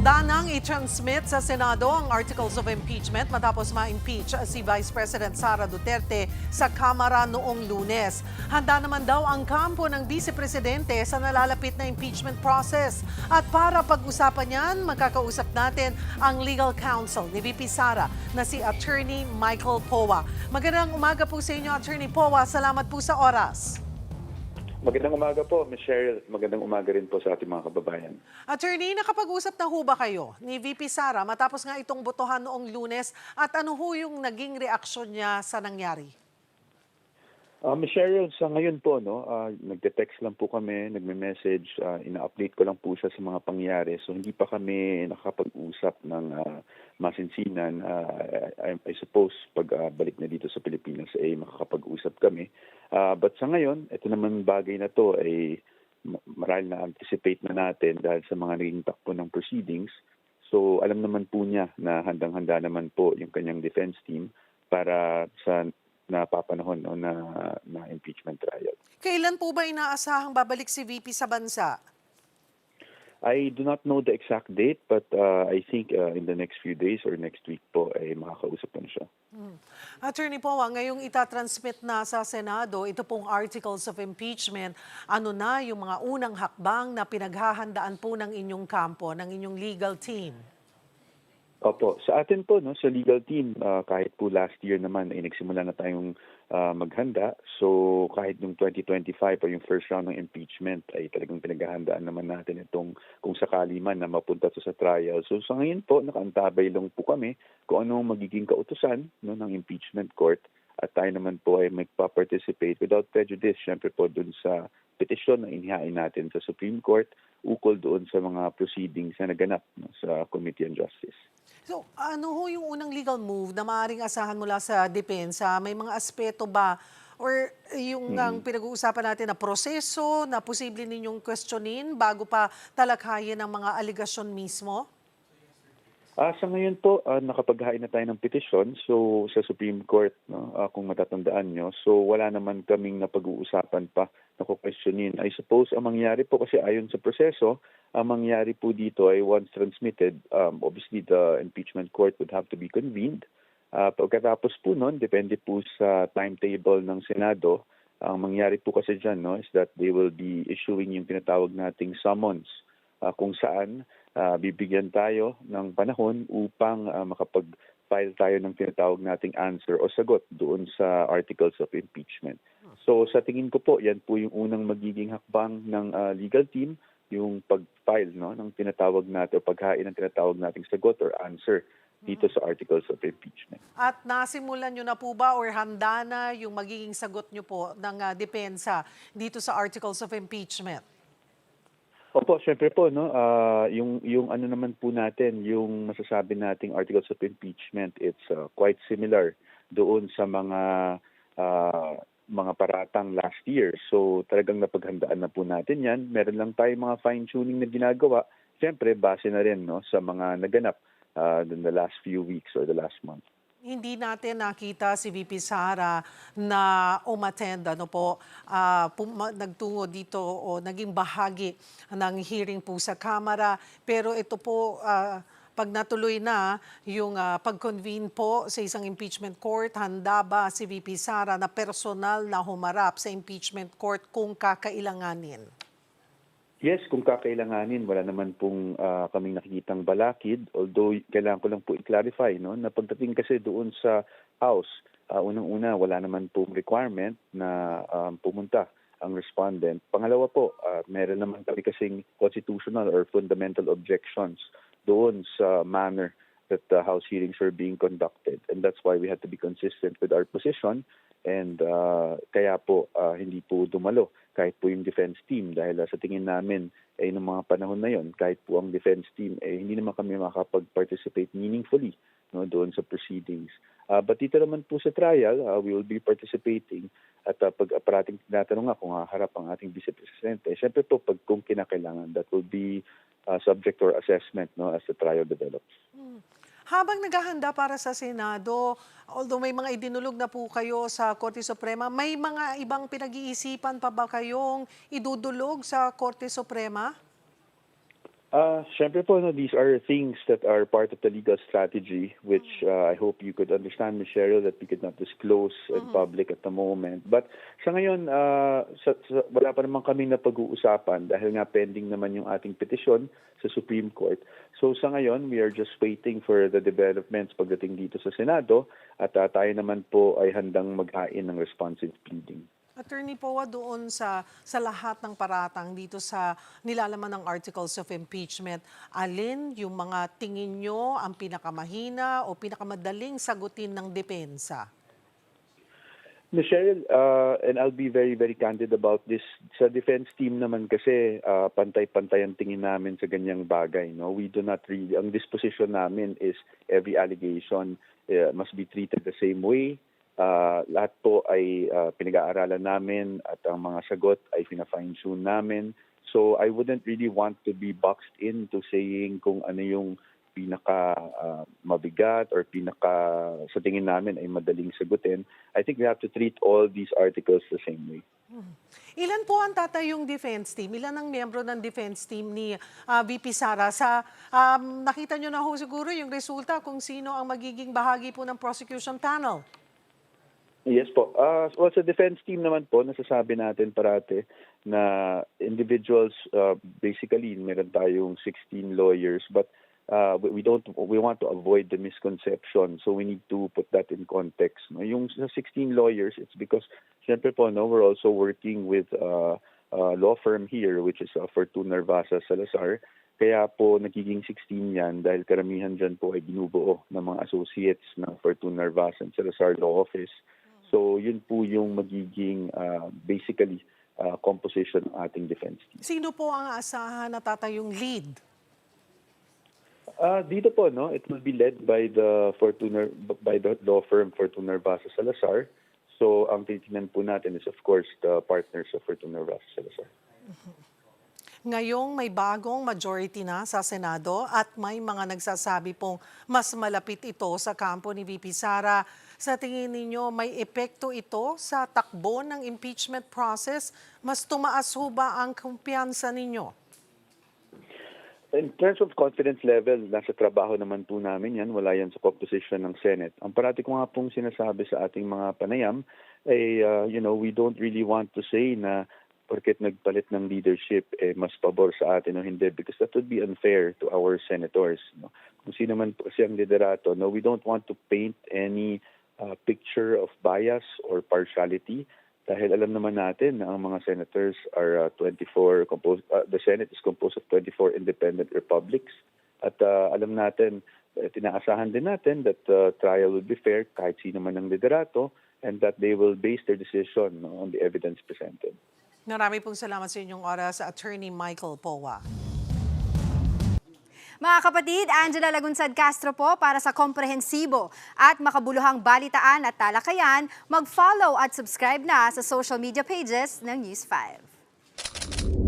Handa i-transmit sa Senado ang articles of impeachment matapos ma-impeach si Vice President Sara Duterte sa Kamara noong Lunes. Handa naman daw ang kampo ng Vice Presidente sa nalalapit na impeachment process. At para pag-usapan yan, magkakausap natin ang legal counsel ni VP Sara na si Attorney Michael Powa. Magandang umaga po sa inyo, Attorney Powa. Salamat po sa oras. Magandang umaga po, Ms. Cheryl. Magandang umaga rin po sa ating mga kababayan. Attorney, nakapag-usap na ho ba kayo ni VP Sara matapos nga itong botohan noong Lunes at ano ho yung naging reaksyon niya sa nangyari? Ms. Cheryl, sa ngayon po, nagte-text lang po kami, nagme-message, ina-update ko lang po siya sa mga pangyayari. So hindi pa kami nakapag-usap ng masinsinan. I suppose pag balik na dito sa Pilipinas ay makakapag-usap kami. But sa ngayon, ito naman bagay na to ay marahil na anticipate na natin dahil sa mga naging takbo ng proceedings. So alam naman po niya na handang-handa naman po yung kanyang defense team para sa napapanahon na impeachment trial. Kailan po ba inaasahang babalik si VP sa bansa? I do not know the exact date, but I think in the next few days or next week po ay makakausap na siya. Attorney Powa, ngayong itatransmit na sa Senado, ito pong articles of impeachment, ano na yung mga unang hakbang na pinaghahandaan po ng inyong kampo, ng inyong legal team? Opo, sa atin po, sa legal team, kahit po last year naman ay nagsimula na tayong maghanda. So kahit yung 2025 o yung first round ng impeachment ay talagang pinaghahandaan naman natin itong kung sakali man na mapunta to sa trial. So sa ngayon po, nakaantabay lang po kami kung ano magiging kautusan ng impeachment court at tayo naman po ay magpa-participate without prejudice, syempre po dun sa petisyon na inihain natin sa Supreme Court ukol doon sa mga proceedings na naganap sa Committee on Justice. So ano ho yung unang legal move na maaaring asahan mula sa depensa? May mga aspeto ba or yung ang pinag-uusapan natin na proseso na posible ninyong questionin bago pa talakhayin ang mga aligasyon mismo? Sa ngayon po, nakapaghain na tayo ng petisyon sa Supreme Court, kung matatandaan nyo. So wala naman kaming napag-uusapan pa na kukwestiyonin. I suppose ang mangyari po kasi ayon sa proseso, ang mangyari po dito ay once transmitted, obviously the impeachment court would have to be convened. Pagkatapos po nun, depende po sa timetable ng Senado, ang mangyari po kasi dyan is that they will be issuing yung tinatawag nating summons kung saan bibigyan tayo ng panahon upang makapag-file tayo ng tinatawag nating answer o sagot doon sa articles of impeachment. So sa tingin ko po, yan po yung unang magiging hakbang ng legal team, yung pag-file ng tinatawag natin o paghain ng tinatawag nating sagot or answer dito sa articles of impeachment. At nasimulan nyo na po ba or handa na yung magiging sagot nyo po ng depensa dito sa articles of impeachment? Opo, syempre po, yung ano naman po natin, yung masasabi nating articles of impeachment, it's quite similar doon sa mga paratang last year. So talagang napaghandaan na po natin yan. Meron lang tayong mga fine-tuning na ginagawa. Syempre, base na rin sa mga naganap in the last few weeks or the last month. Hindi natin nakita si VP Sara na umattend, nagtungo dito o naging bahagi ng hearing po sa Kamara. Pero ito po, pag natuloy na yung pag-convene po sa isang impeachment court, handa ba si VP Sara na personal na humarap sa impeachment court kung kakailanganin? Yes, kung kakailanganin, wala naman pong kaming nakikitang balakid. Although, kailangan ko lang po i-clarify, na pagdating kasi doon sa House, unang-una, wala naman pong requirement na pumunta ang respondent. Pangalawa po, meron naman kami kasing constitutional or fundamental objections doon sa manner that the House hearings were being conducted. And that's why we had to be consistent with our position. And kaya po hindi po dumalo kahit po yung defense team dahil sa tingin namin ay noong mga panahon na yon kahit po ang defense team hindi naman kami makapag-participate meaningfully doon sa proceedings. But dito naman po sa trial, we will be participating at pag parating tinatanong nga kung haharap ang ating Vice Presidente, syempre po kung kinakailangan, that will be subject or assessment as the trial develops. Habang naghahanda para sa Senado, although may mga idinulog na po kayo sa Korte Suprema, may mga ibang pinag-iisipan pa ba kayong idudulog sa Korte Suprema? Siyempre po, no, these are things that are part of the legal strategy, which I hope you could understand, Ms. Cheryl, that we could not disclose in public at the moment. But sa ngayon, wala pa naman kami na pag-uusapan dahil nga pending naman yung ating petisyon sa Supreme Court. So sa ngayon, we are just waiting for the developments pagdating dito sa Senado at tayo naman po ay handang mag-hain ng responsive pleading. Attorney Powa, doon sa lahat ng paratang dito sa nilalaman ng articles of impeachment, alin yung mga tingin nyo ang pinakamahina o pinakamadaling sagutin ng depensa? Ms. Cheryl, and I'll be very, very candid about this. Sa defense team naman kasi, pantay-pantay ang tingin namin sa ganyang bagay. No? We do not really, ang disposition namin is every allegation must be treated the same way. Lahat po ay pinag-aaralan namin at ang mga sagot ay fina-fine-tune namin. So I wouldn't really want to be boxed into saying kung ano yung pinaka mabigat or pinaka sa tingin namin ay madaling sagutin. I think we have to treat all these articles the same way. Ilan po ang tatayong defense team? Ilan ang miyembro ng defense team ni VP Sara? Nakita nyo na ho siguro yung resulta kung sino ang magiging bahagi po ng prosecution panel. Yes po. Well, sa defense team naman po, nasasabi natin parate na individuals, basically, meron tayong 16 lawyers, but we want to avoid the misconception. So we need to put that in context. No? Yung sa 16 lawyers, it's because, syempre po, no, we're also working with a law firm here, which is Fortuna Narvasa Salazar. Kaya po nagiging 16 yan dahil karamihan dyan po ay binubuo ng mga associates ng Fortuna Narvasa and Salazar Law Office. So yun po yung magiging basically composition ng ating defense team. Sino po ang aasahan na tatayong lead? Dito po, no, it will be led by the law firm Fortuna Narvasa Salazar. So ang titingnan po natin is of course the partners of Fortuna Narvasa Salazar. Ngayong may bagong majority na sa Senado at may mga nagsasabi pong mas malapit ito sa kampo ni VP Sara. Sa tingin ninyo, may epekto ito sa takbo ng impeachment process? Mas tumaas ho ba ang kumpiyansa ninyo? In terms of confidence level, nasa trabaho naman po namin yan. Wala yan sa composition ng Senate. Ang parati ko nga pong sinasabi sa ating mga panayam ay, we don't really want to say na porket nagpalit ng leadership, mas pabor sa atin o hindi, because that would be unfair to our senators. No? Kung sino man po siyang liderato, no, we don't want to paint any picture of bias or partiality dahil alam naman natin na ang mga senators are the Senate is composed of 24 independent republics at alam natin, tinaasahan din natin that trial will be fair kahit sino man ang liderato and that they will base their decision on the evidence presented. Marami pong salamat sa inyong oras, Attorney Michael Powa. Mga kapatid, Angela Lagunsad Castro po para sa komprehensibo at makabuluhang balitaan at talakayan, mag-follow at subscribe na sa social media pages ng News 5.